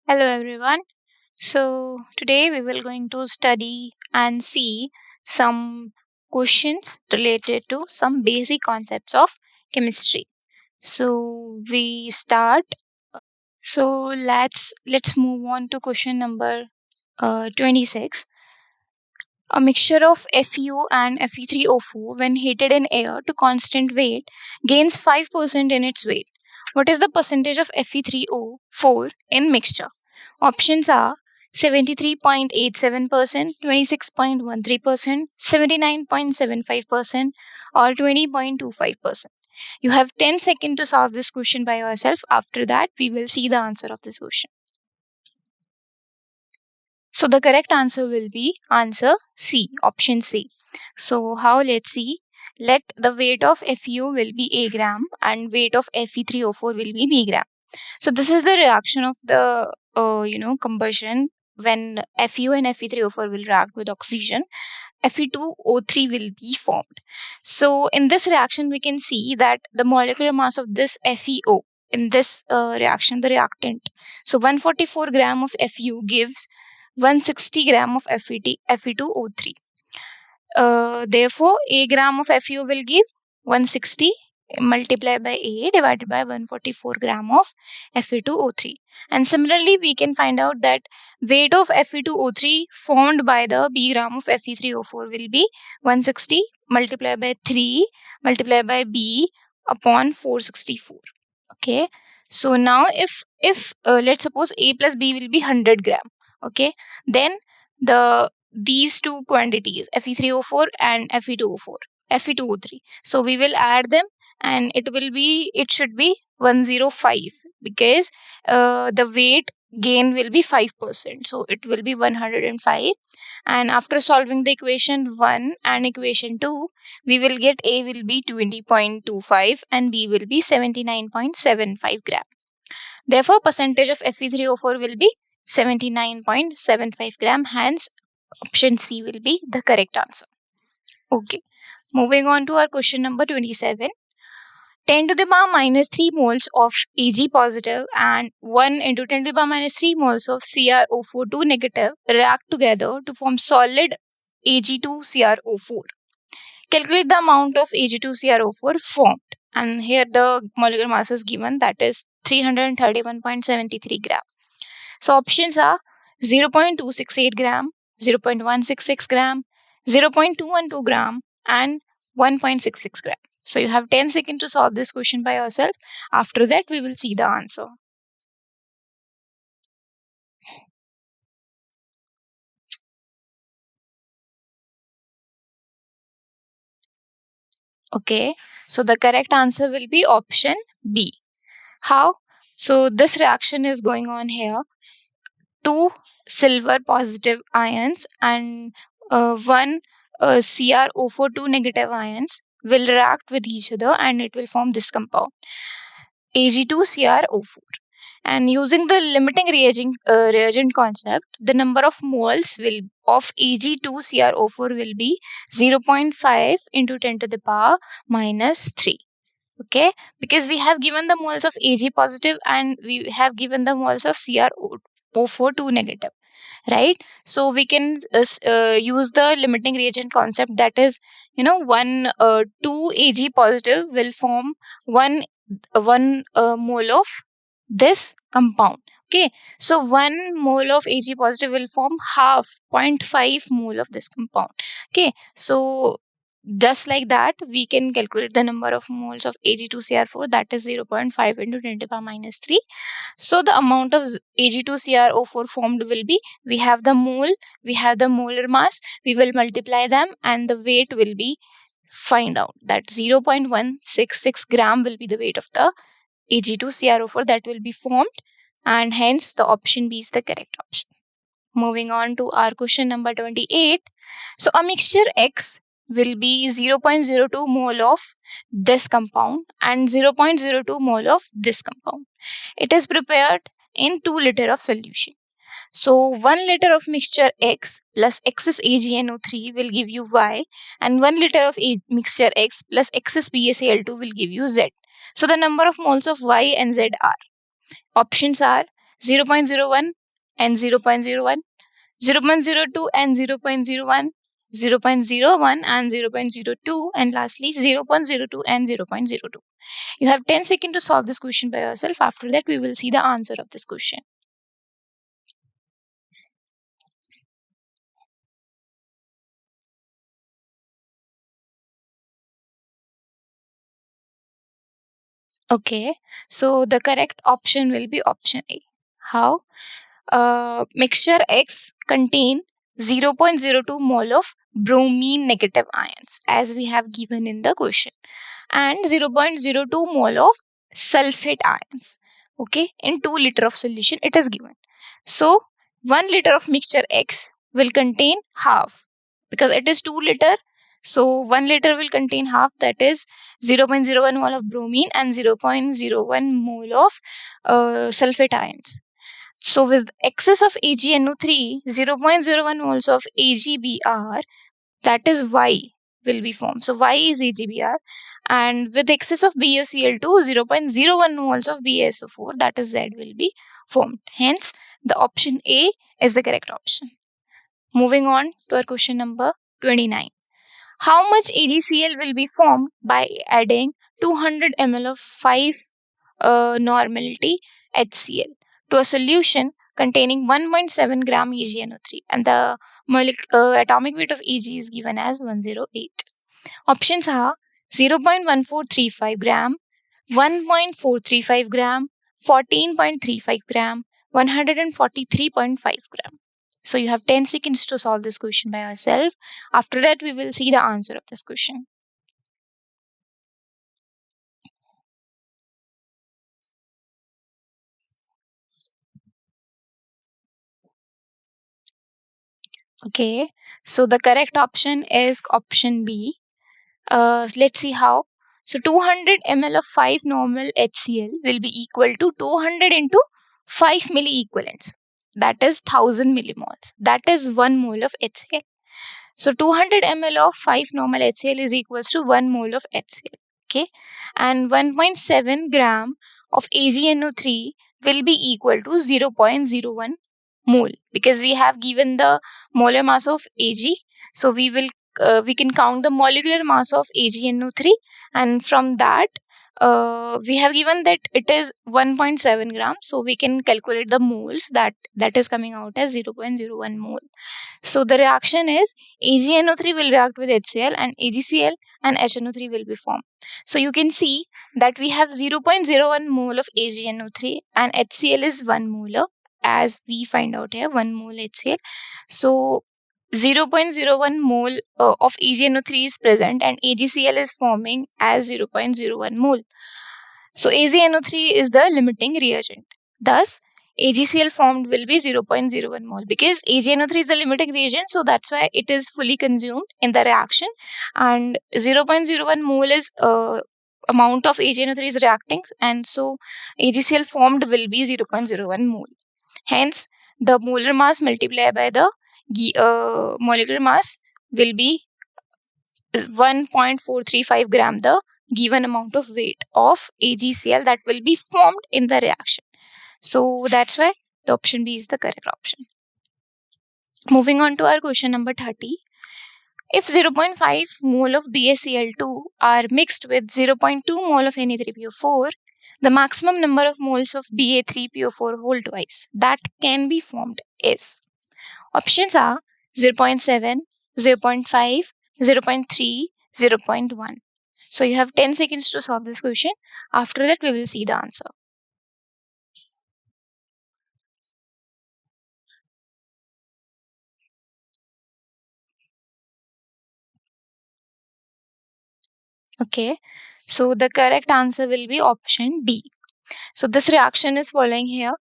Hello everyone. So today we will going to study and see some questions related to some basic concepts of chemistry. So we start. So let's move on to question number 26. A mixture of Fu and Fe3O4 when heated in air to constant weight gains 5% in its weight. What is the percentage of Fe3O4 in mixture? Options are 73.87%, 26.13%, 79.75%, or 20.25%. You have 10 seconds to solve this question by yourself. After that, we will see the answer of this question. So the correct answer will be answer C, option C. So how, let's see. Let the weight of Fu will be A gram and weight of Fe3O4 will be B gram. So this is the reaction of the combustion when Fu and Fe3O4 will react with oxygen. Fe2O3 will be formed. So in this reaction, we can see that the molecular mass of this FeO in this reaction, the reactant. So 144 gram of Fu gives 160 gram of Fe2O3. Therefore, a gram of Fu will give 160 multiplied by A divided by 144 gram of Fe2O3. And similarly, we can find out that weight of Fe2O3 formed by the B gram of Fe3O4 will be 160 multiplied by 3 multiplied by B upon 464. Okay. So now if let's suppose A plus B will be 100 gram. Okay. Then these two quantities Fe3O4 and Fe2O3, so we will add them and it should be 105 because the weight gain will be 5%, so it will be 105. And after solving the equation 1 and equation 2, we will get A will be 20.25 and B will be 79.75 gram. Therefore percentage of Fe3O4 will be 79.75 gram. Hence option C will be the correct answer. Okay. Moving on to our question number 27. 10 to the power minus 3 moles of Ag positive and 1 into 10 to the power minus 3 moles of CrO4 negative react together to form solid Ag2CrO4. Calculate the amount of Ag2CrO4 formed. And here the molecular mass is given, that is 331.73 gram. So options are 0.268 gram, 0.166 gram, 0.212 gram, and 1.66 gram. So you have 10 seconds to solve this question by yourself. After that, we will see the answer. Okay, so the correct answer will be option B. How? So this reaction is going on here. Two silver positive ions and one CrO4 negative ions will react with each other and it will form this compound Ag2CrO4. And using the limiting reagent concept, the number of moles of Ag2CrO4 will be 0.5 into 10 to the power minus 3. Okay, because we have given the moles of Ag positive and we have given the moles of CrO4 negative, right? So we can use the limiting reagent concept, that is, 2 Ag positive will form one mole of this compound. Okay, so 1 mole of Ag positive will form half 0.5 mole of this compound. Okay, so just like that, we can calculate the number of moles of Ag2CR4, that is 0.5 into 10 to the power minus 3. So the amount of Ag2CrO4 formed will be, we have the mole, we have the molar mass, we will multiply them and the weight will be find out that 0.166 gram will be the weight of the Ag2CrO4 that will be formed, and hence the option B is the correct option. Moving on to our question number 28. So a mixture X will be 0.02 mole of this compound and 0.02 mole of this compound. It is prepared in 2 liter of solution. So 1 liter of mixture X plus excess AgNO3 will give you Y, and 1 liter of mixture X plus excess BaCl2 will give you Z. So the number of moles of Y and Z are, options are 0.01 and 0.01, 0.02 and 0.01, 0.01 and 0.02, and lastly 0.02 and 0.02. You have 10 seconds to solve this question by yourself. After that, we will see the answer of this question. Okay, so the correct option will be option A. How? Mixture X contain 0.02 mole of bromine negative ions, as we have given in the question, and 0.02 mole of sulfate ions. Okay, in 2 liter of solution it is given. So 1 liter of mixture X will contain half, because it is 2 liter. So 1 liter will contain half, that is 0.01 mole of bromine and 0.01 mole of sulfate ions. So with excess of AgNO3, 0.01 moles of AgBr, that is Y, will be formed. So Y is AgBr. And with excess of BaCl2, 0.01 moles of BaSO4, that is Z, will be formed. Hence, the option A is the correct option. Moving on to our question number 29. How much AgCl will be formed by adding 200 ml of 5 Normality HCl to a solution containing 1.7 gram AgNO3, and the atomic weight of Ag is given as 108. Options are 0.1435 gram, 1.435 gram, 14.35 gram, 143.5 gram. So you have 10 seconds to solve this question by yourself. After that, we will see the answer of this question. Okay, so the correct option is option B. Let's see how. So 200 ml of 5 normal HCl will be equal to 200 into 5 milliequivalents. That is 1000 millimoles. That is 1 mole of HCl. So 200 ml of 5 normal HCl is equals to 1 mole of HCl. Okay. And 1.7 gram of AgNO3 will be equal to 0.01 mole, because we have given the molar mass of Ag. So we can count the molecular mass of AgNO3, and from that we have given that it is 1.7 grams. So we can calculate the moles, that is coming out as 0.01 mole. So the reaction is AgNO3 will react with HCl, and AgCl and HNO3 will be formed. So you can see that we have 0.01 mole of AgNO3 and HCl is 1 molar, as we find out here, 1 mole HCl. So 0.01 mole of AgNO3 is present and AgCl is forming as 0.01 mole. So AgNO3 is the limiting reagent. Thus, AgCl formed will be 0.01 mole, because AgNO3 is the limiting reagent, so that's why it is fully consumed in the reaction, and 0.01 mole is amount of AgNO3 is reacting, and so AgCl formed will be 0.01 mole. Hence, the molar mass multiplied by the molecular mass will be 1.435 gram, the given amount of weight of AgCl that will be formed in the reaction. So that's why the option B is the correct option. Moving on to our question number 30. If 0.5 mole of BaCl2 are mixed with 0.2 mole of Na3PO4, the maximum number of moles of Ba3PO4 whole twice that can be formed is. Options are 0.7, 0.5, 0.3, 0.1. So you have 10 seconds to solve this question. After that, we will see the answer. Okay, so the correct answer will be option D. So this reaction is following here.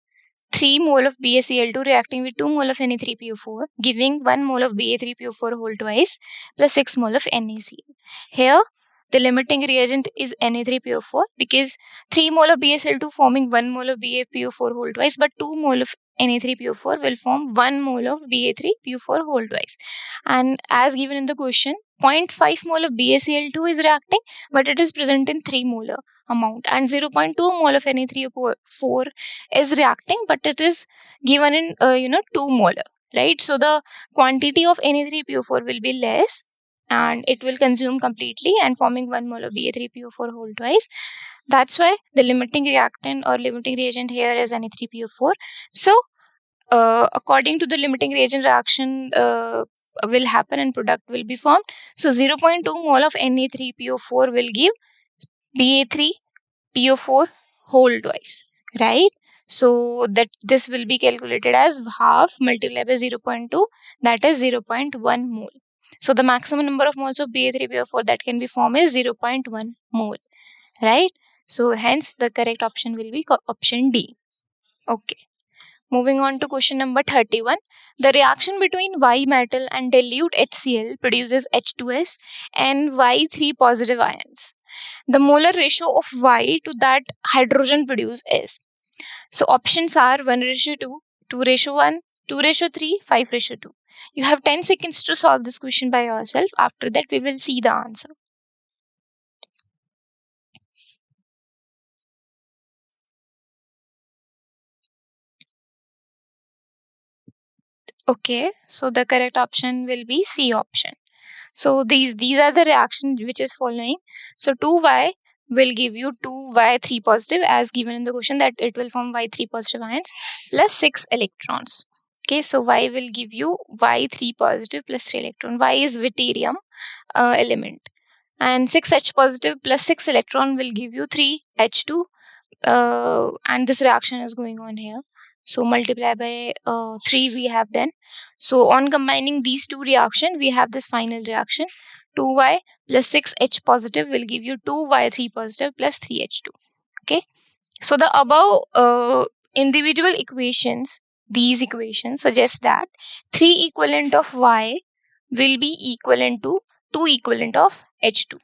3 mole of BaCl2 reacting with 2 mole of Na3PO4, giving 1 mole of Ba3PO4 whole twice plus 6 mole of NaCl. Here, the limiting reagent is Na3PO4, because 3 mole of BaCl2 forming 1 mole of BaPO4 whole twice, but 2 mole of Na3PO4 will form 1 mole of Ba3PO4 whole twice. And as given in the question, 0.5 mole of BaCl2 is reacting, but it is present in 3 molar. amount, and 0.2 mole of Na3PO4 is reacting, but it is given in 2 molar, right? So the quantity of Na3PO4 will be less, and it will consume completely and forming 1 mole of Ba3PO4 whole twice. That's why the limiting reactant or limiting reagent here is Na3PO4. So according to the limiting reagent, reaction will happen and product will be formed. So 0.2 mole of Na3PO4 will give Ba3PO4 whole twice, right? So that this will be calculated as half multiplied by 0.2, that is 0.1 mole. So the maximum number of moles of Ba3PO4 that can be formed is 0.1 mole, right? So hence the correct option will be option D. Okay. Moving on to question number 31. The reaction between Y metal and dilute HCl produces H2S and Y3 positive ions. The molar ratio of Y to that hydrogen produced is. So options are 1:2, 2:1, 2:3, 5:2. You have 10 seconds to solve this question by yourself. After that, we will see the answer. Okay, so the correct option will be C option. So these are the reactions which is following. So 2Y will give you 2Y3 positive as given in the question, that it will form Y3 positive ions plus 6 electrons. Okay, so Y will give you Y3 positive plus 3 electron. Y is deuterium element, and 6H positive plus 6 electron will give you 3H2, and this reaction is going on here. So multiply by 3 we have done. So on combining these two reactions, we have this final reaction. 2Y plus 6H positive will give you 2Y3 positive plus 3H2. Okay. So the above individual equations, these equations suggest that 3 equivalent of Y will be equivalent to 2 equivalent of H2.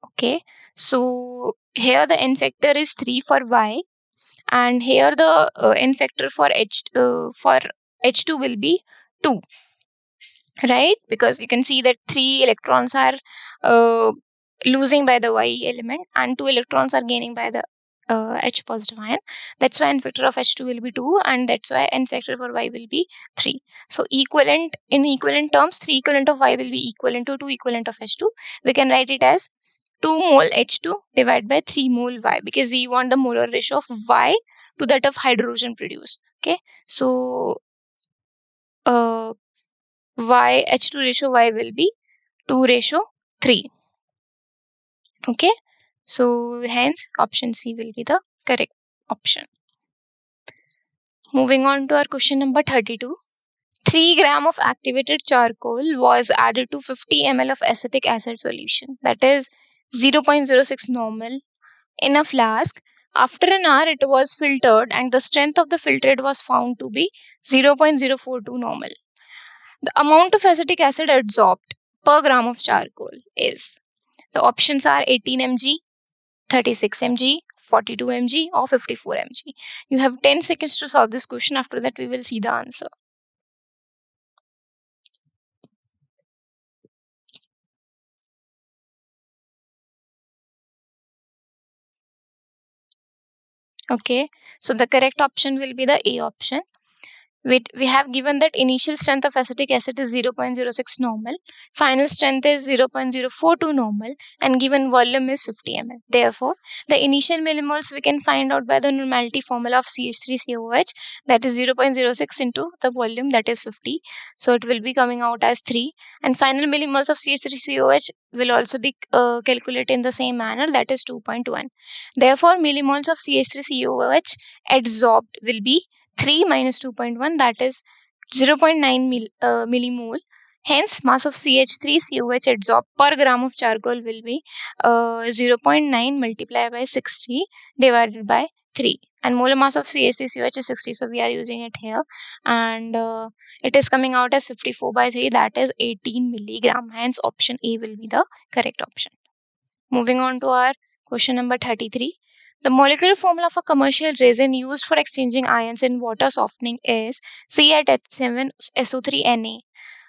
Okay. So here the n factor is 3 for Y, and here the n factor for H2 will be 2, right? Because you can see that 3 electrons are uh, losing by the Y element and 2 electrons are gaining by the H positive ion. That's why n factor of H2 will be 2, and that's why n factor for Y will be 3. So equivalent, in equivalent terms, 3 equivalent of Y will be equivalent to 2 equivalent of H2. We can write it as 2 mole H2 divided by 3 mole Y, because we want the molar ratio of Y to that of hydrogen produced. Okay, so Y H2 ratio Y will be 2:3. Okay, so hence option C will be the correct option. Moving on to our question number 32. 3 gram of activated charcoal was added to 50 ml of acetic acid solution, that is 0.06 normal, in a flask. After an hour, it was filtered and the strength of the filtrate was found to be 0.042 normal. The amount of acetic acid absorbed per gram of charcoal is. The options are 18 mg, 36 mg, 42 mg, or 54 mg. You have 10 seconds to solve this question. After that, we will see the answer. Okay, so the correct option will be the A option. We have given that initial strength of acetic acid is 0.06 normal, final strength is 0.042 normal, and given volume is 50 ml. Therefore, the initial millimoles we can find out by the normality formula of CH3COOH, that is 0.06 into the volume, that is 50. So it will be coming out as 3, and final millimoles of CH3COOH will also be calculated in the same manner, that is 2.1. Therefore, millimoles of CH3COOH adsorbed will be 3 minus 2.1, that is 0.9 millimole. Hence, mass of CH3COH adsorbed per gram of charcoal will be 0.9 multiplied by 60 divided by 3. And molar mass of CH3COH is 60, so we are using it here. And it is coming out as 54 by 3, that is 18 milligram. Hence, option A will be the correct option. Moving on to our question number 33. The molecular formula of a commercial resin used for exchanging ions in water softening is C8H7SO3Na,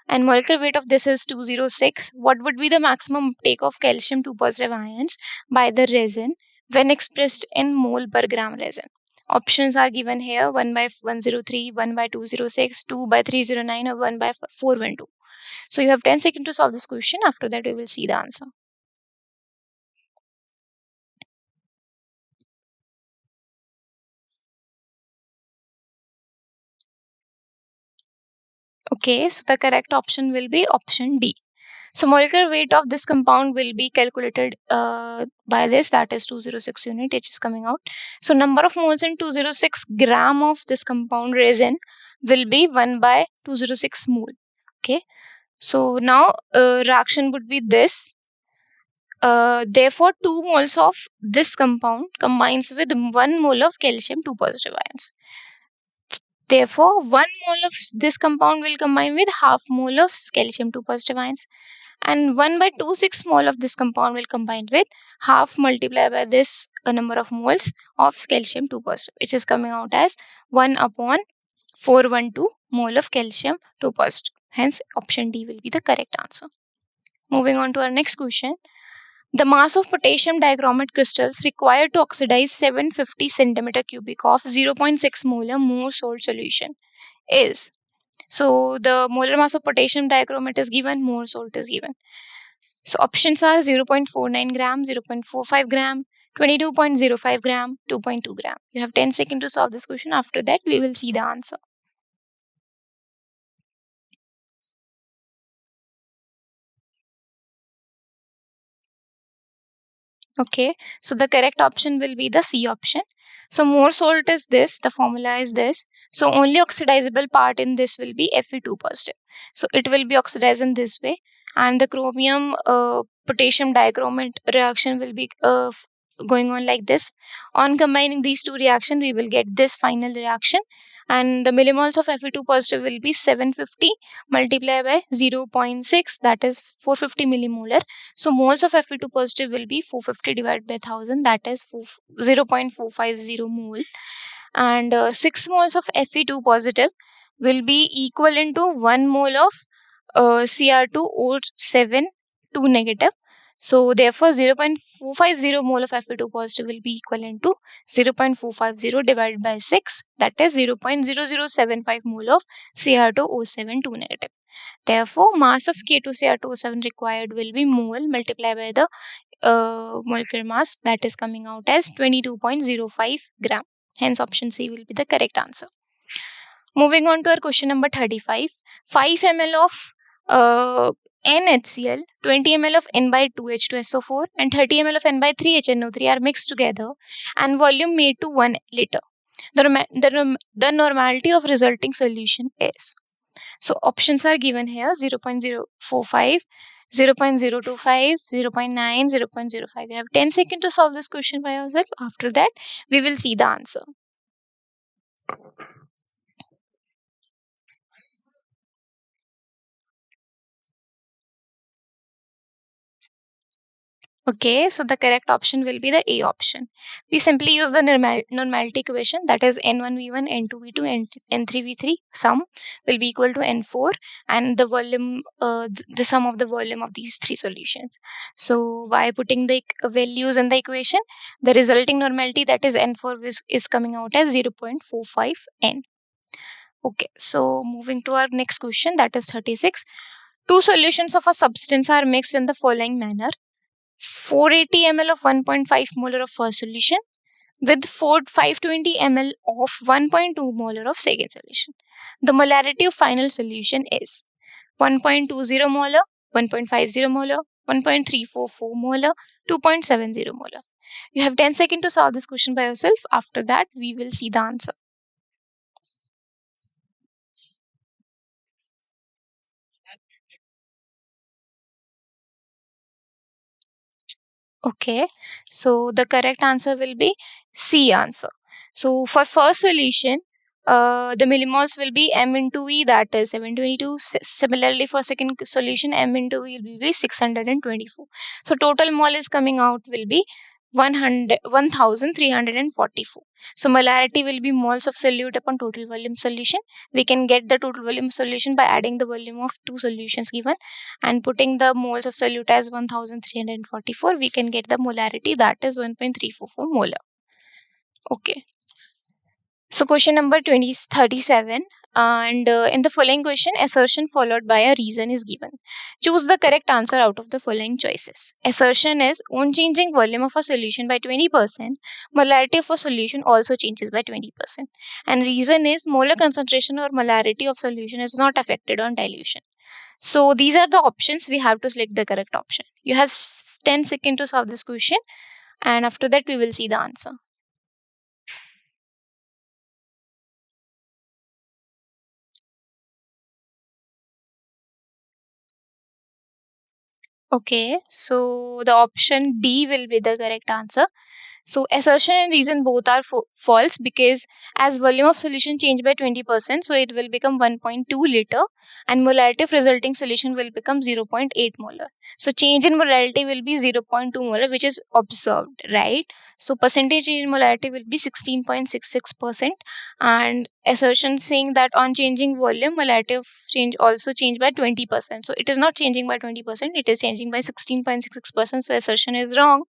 and molecular weight of this is 206. What would be the maximum uptake of calcium 2 positive ions by the resin when expressed in mole per gram resin? Options are given here: 1 by 103, 1 by 206, 2 by 309, or 1 by 412. So you have 10 seconds to solve this question. After that, we will see the answer. Okay, so the correct option will be option D. So molecular weight of this compound will be calculated by this, that is 206 unit, which is coming out. So number of moles in 206 gram of this compound resin will be 1 by 206 mole. Okay, so now reaction would be this. Therefore, 2 moles of this compound combines with 1 mole of calcium 2 positive ions. Therefore, 1 mole of this compound will combine with half mole of calcium 2 positive ions, and 1 by 2 6 mole of this compound will combine with half multiplied by this number of moles of calcium 2 positive, which is coming out as 1 upon 412 mole of calcium 2 positive. Hence, option D will be the correct answer. Moving on to our next question. The mass of potassium dichromate crystals required to oxidize 750 centimeter cubic of 0.6 molar more salt solution is. So the molar mass of potassium dichromate is given, more salt is given. So options are 0.49 gram, 0.45 gram, 22.05 gram, 2.2 gram. You have 10 seconds to solve this question. After that, we will see the answer. Okay, so the correct option will be the C option. So more salt is this, the formula is this. So only oxidizable part in this will be Fe2 positive. So it will be oxidized in this way, and the chromium potassium dichromate reaction will be going on like this. On combining these two reactions, we will get this final reaction, and the millimoles of Fe2 positive will be 750 multiplied by 0.6, that is 450 millimolar. So moles of Fe2 positive will be 450 divided by 1000, that is 0.450 mole. And 6 moles of Fe2 positive will be equivalent to 1 mole of Cr2O7 2 negative. So therefore 0.450 mole of Fe2 positive will be equivalent to 0.450 divided by 6, that is 0.0075 mole of Cr2O7 2 negative. Therefore, mass of K2Cr2O7 required will be mole multiplied by the molecular mass, that is coming out as 22.05 gram. Hence, option C will be the correct answer. Moving on to our question number 35. 5 ml of NHCl, 20 ml of N by 2H2SO4 and 30 ml of N by 3HNO3 are mixed together and volume made to 1 liter. The normality of resulting solution is. So options are given here: 0.045, 0.025, 0.9, 0.05. You have 10 seconds to solve this question by yourself. After that, we will see the answer. Okay, so the correct option will be the A option. We simply use the normality equation, that is N1V1, N2V2, N3V3 sum will be equal to N4, and the volume, the sum of the volume of these three solutions. So by putting the values in the equation, the resulting normality, that is N4, is coming out as 0.45 N. Okay, so moving to our next question, that is 36. Two solutions of a substance are mixed in the following manner: 480 ml of 1.5 molar of first solution with 520 ml of 1.2 molar of second solution. The molarity of final solution is 1.20 molar, 1.50 molar, 1.344 molar, 2.70 molar. You have 10 seconds to solve this question by yourself. After that, we will see the answer. Okay, so the correct answer will be C answer. So for first solution, the millimoles will be M into V, that is 722. Similarly, for second solution, M into V will be 624. So total mole is coming out will be 1344. So molarity will be moles of solute upon total volume solution. We can get the total volume solution by adding the volume of two solutions given and putting the moles of solute as 1344. We can get the molarity, that is 1.344 molar. Okay. So question number 37. And in the following question, assertion followed by a reason is given. Choose the correct answer out of the following choices. Assertion is on changing volume of a solution by 20%, molarity of a solution also changes by 20%. And reason is molar concentration or molarity of solution is not affected on dilution. So these are the options. We have to select the correct option. You have 10 seconds to solve this question, and after that we will see the answer. Okay, so the option D will be the correct answer. So assertion and reason both are false, because as volume of solution change by 20%, so it will become 1.2 liter and molarity of resulting solution will become 0.8 molar. So change in molarity will be 0.2 molar, which is observed, right? So percentage change in molarity will be 16.66%, and assertion saying that on changing volume, molarity of change also change by 20%. So it is not changing by 20%, it is changing by 16.66%. So assertion is wrong.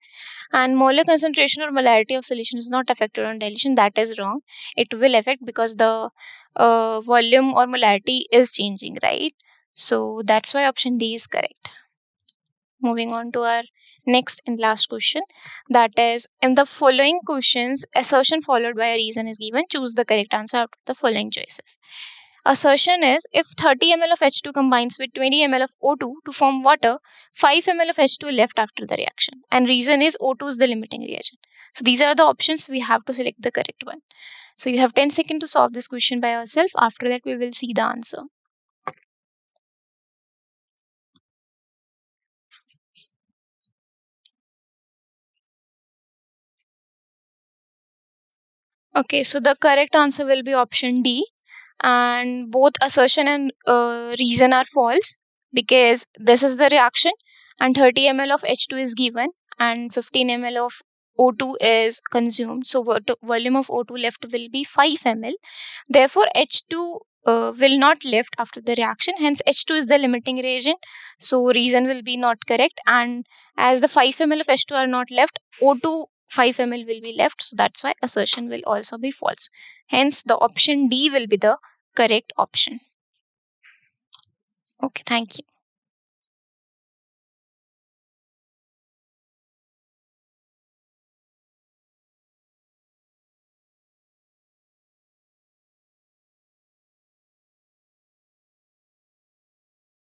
And molar concentration or molarity of solution is not affected on dilution, that is wrong. It will affect because the volume or molarity is changing, right? So that's why option D is correct. Moving on to our next and last question, that is, in the following questions, assertion followed by a reason is given. Choose the correct answer out of the following choices. Assertion is if 30 ml of H2 combines with 20 ml of O2 to form water, 5 ml of H2 left after the reaction. And reason is O2 is the limiting reagent. So these are the options. We have to select the correct one. So you have 10 seconds to solve this question by yourself. After that, we will see the answer. Okay, so the correct answer will be option D. And both assertion and reason are false, because this is the reaction and 30 ml of H2 is given and 15 ml of O2 is consumed. So volume of O2 left will be 5 ml. Therefore H2 will not left after the reaction, hence H2 is the limiting reagent. So reason will be not correct, and as the 5 ml of H2 are not left, O2 5 ml will be left. So that's why assertion will also be false. Hence the option D will be the correct option. Okay, thank you.